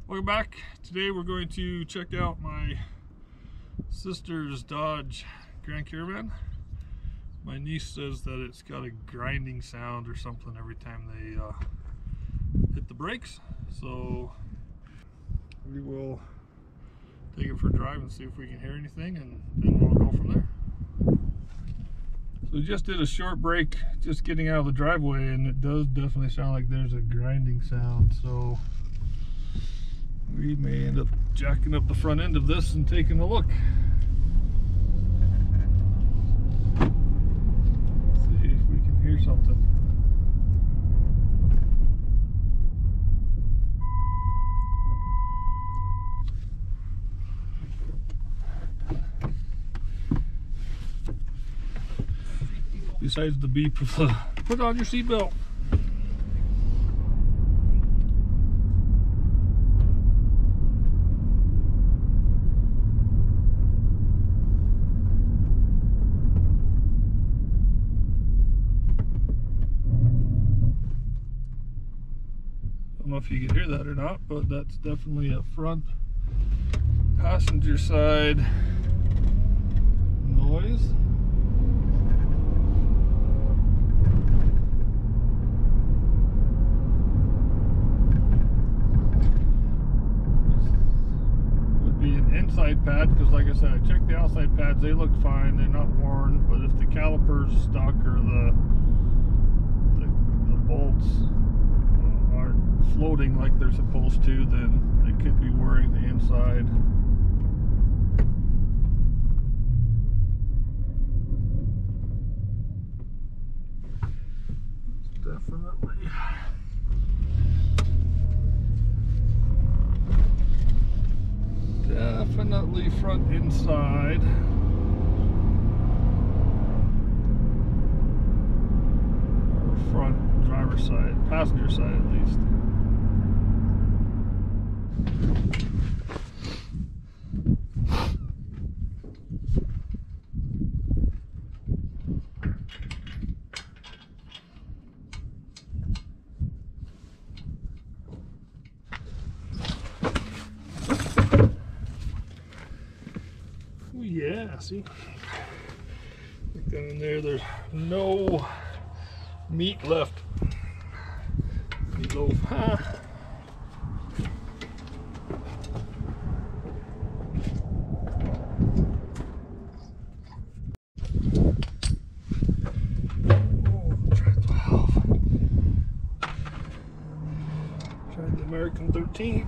Welcome back. Today we're going to check out my sister's Dodge Grand Caravan. My niece says that it's got a grinding sound or something every time they hit the brakes. So we will take it for a drive and see if we can hear anything, and then we'll go from there. So we just did a short break just getting out of the driveway, and it does definitely sound like there's a grinding sound. So we may end up jacking up the front end of this and taking a look. See if we can hear something. Besides the beep of the put on your seatbelt. I don't know if you can hear that or not, but that's definitely a front passenger side noise. Would be an inside pad, because like I said, I checked the outside pads, they look fine, they're not worn, but if the calipers stuck or the bolts floating like they're supposed to, then it could be wearing the inside. Definitely front inside. Or front driver's side, passenger side at least. Oh yeah, see? Look down in there, there's no meat left. Meatloaf, huh? Tried the American 13.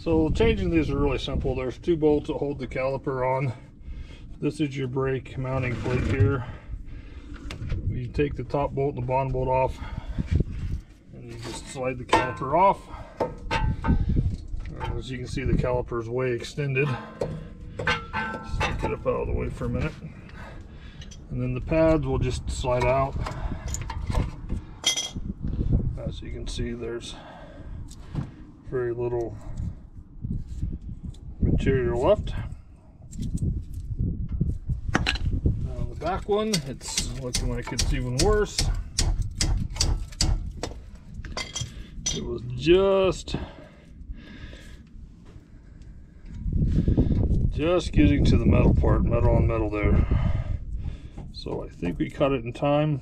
So changing these are really simple. There's two bolts that hold the caliper on. This is your brake mounting plate here. You take the top bolt and the bottom bolt off, and you just slide the caliper off. As you can see, the caliper is way extended. Stick it up out of the way for a minute. And then the pads will just slide out. As you can see, there's very little material left. Now the back one, it's looking like it's even worse. It was just getting to the metal part, metal on metal there. So I think we cut it in time.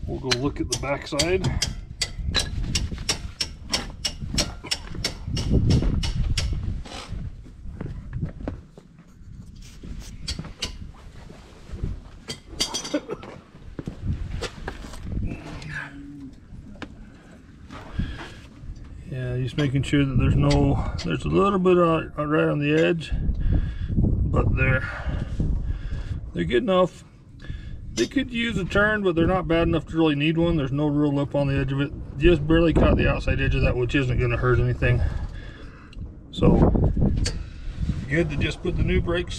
We'll go look at the back side. Yeah, just making sure that there's a little bit right on the edge, but they're good enough. They could use a turn, but they're not bad enough to really need one. There's no real lip on the edge of it. Just barely caught the outside edge of that, which isn't going to hurt anything. So good to just put the new brake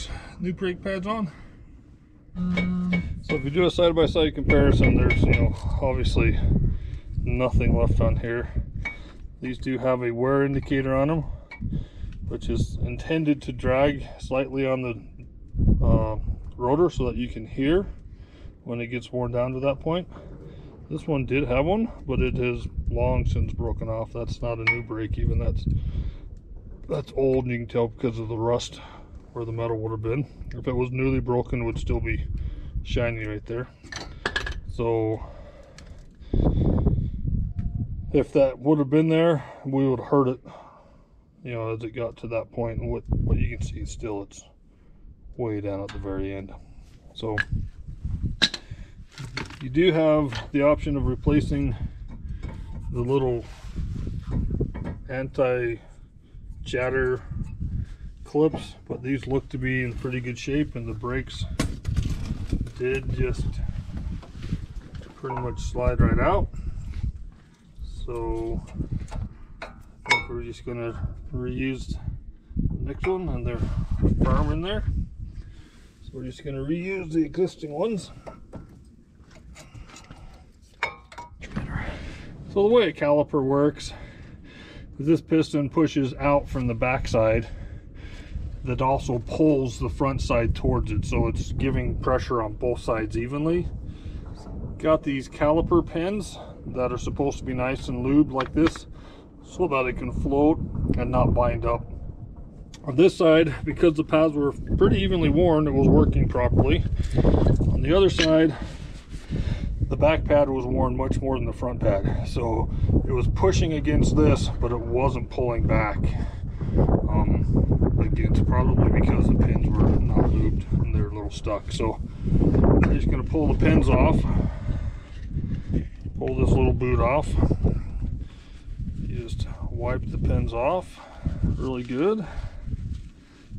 pads on. So if you do a side-by-side comparison, there's, you know, obviously nothing left on here. These do have a wear indicator on them, which is intended to drag slightly on the rotor so that you can hear when it gets worn down to that point. This one did have one, but it has long since broken off. That's not a new brake even. That's old, and you can tell because of the rust where the metal would have been. If it was newly broken, it would still be shiny right there. So if that would have been there, we would have heard it, you know, as it got to that point. And what you can see still, it's way down at the very end. So you do have the option of replacing the little anti-chatter clips, but these look to be in pretty good shape, and the brakes did just pretty much slide right out. So I think we're just gonna reuse the next one, and they're firm in there. So we're just gonna reuse the existing ones. So the way a caliper works is this piston pushes out from the back side that also pulls the front side towards it, so it's giving pressure on both sides evenly. Got these caliper pins that are supposed to be nice and lubed like this so that it can float and not bind up. On this side, because the pads were pretty evenly worn, it was working properly. On the other side, the back pad was worn much more than the front pad, so it was pushing against this, but it wasn't pulling back. Again, it's probably because the pins were not lubed and they're a little stuck. So I'm just going to pull the pins off, pull this little boot off. Just wipe the pins off really good,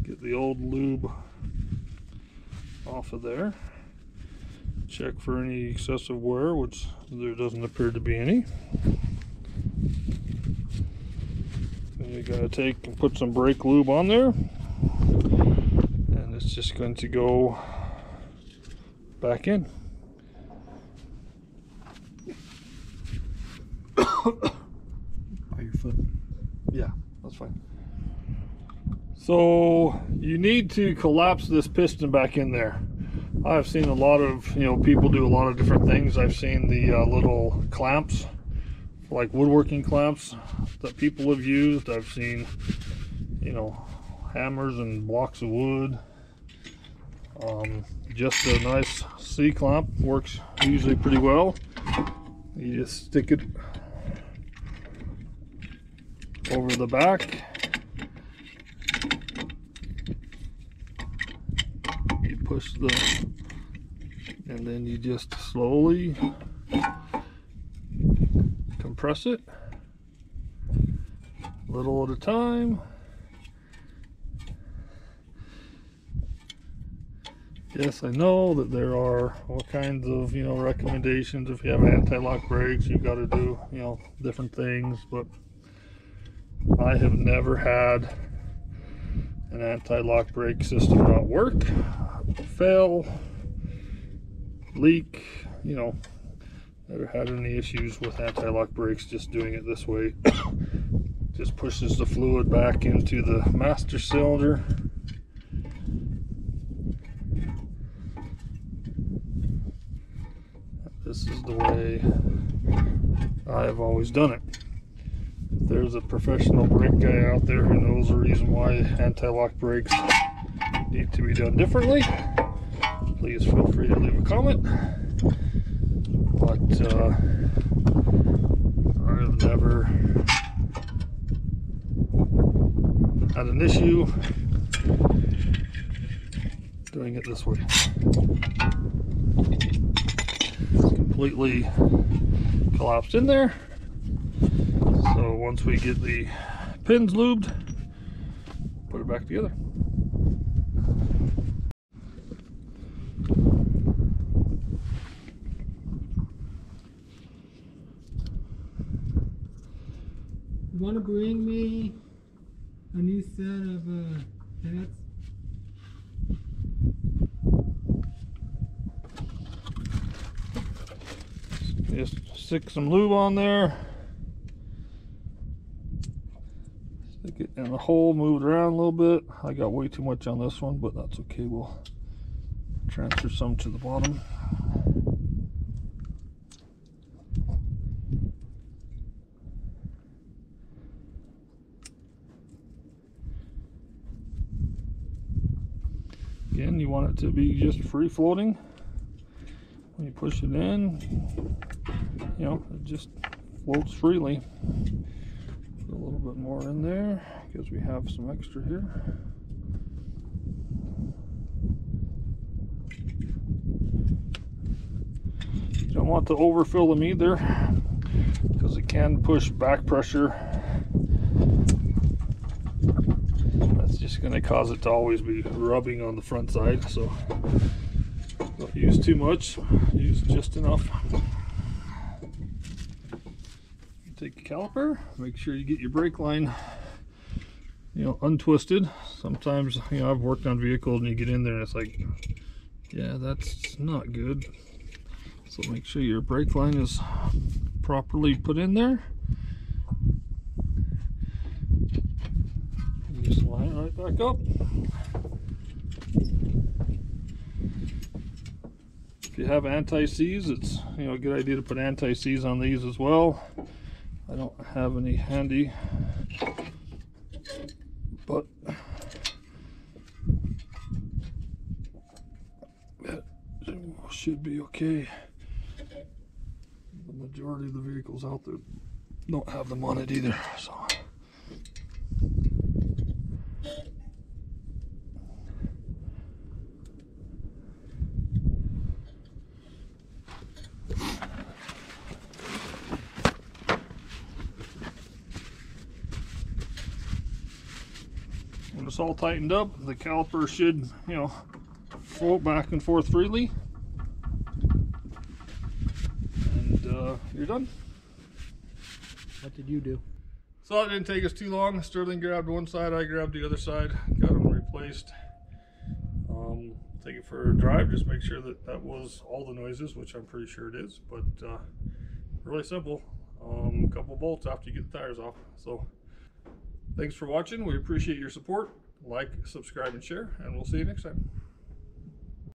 get the old lube off of there. Check for any excessive wear, which there doesn't appear to be any. And you're going to take and put some brake lube on there, and it's just going to go back in. By your foot. Yeah, that's fine. So you need to collapse this piston back in there. I've seen a lot of, you know, people do a lot of different things. I've seen the little clamps, like woodworking clamps that people have used. I've seen, you know, hammers and blocks of wood. Just a nice C-clamp works usually pretty well. You just stick it over the back. You push and then you just slowly compress it, little at a time. Yes, I know that there are all kinds of, you know, recommendations. If you have anti-lock brakes, you've got to do, you know, different things, but I have never had an anti-lock brake system not work, fail, leak, you know. Never had any issues with anti-lock brakes just doing it this way. Just pushes the fluid back into the master cylinder. This is the way I have always done it. If there's a professional brake guy out there who knows the reason why anti-lock brakes need to be done differently, please feel free to leave a comment. But I've never had an issue doing it this way. It's completely collapsed in there. So once we get the pins lubed, put it back together. You want to bring me a new set of pads? Just stick some lube on there. Stick it in the hole, move it around a little bit. I got way too much on this one, but that's okay. We'll transfer some to the bottom. Again, you want it to be just free floating. When you push it in, you know, it just floats freely. Put a little bit more in there because we have some extra here. You don't want to overfill them either because it can push back pressure. That's just going to cause it to always be rubbing on the front side, so don't use too much, use just enough. Take the caliper, make sure you get your brake line, you know, untwisted. Sometimes, you know, I've worked on vehicles and you get in there and it's like, yeah, that's not good. So make sure your brake line is properly put in there. You just line it right back up. If you have anti-seize, it's, you know, a good idea to put anti-seize on these as well. I don't have any handy, but that should be okay. The majority of the vehicles out there don't have them on it either, so. When it's all tightened up, the caliper should, you know, float back and forth freely. And you're done. What did you do? So it didn't take us too long. Sterling grabbed one side, I grabbed the other side, got them replaced. Take it for a drive, just make sure that that was all the noises, which I'm pretty sure it is, but really simple. A couple bolts after you get the tires off. So thanks for watching. We appreciate your support. Like, subscribe, and share, and we'll see you next time.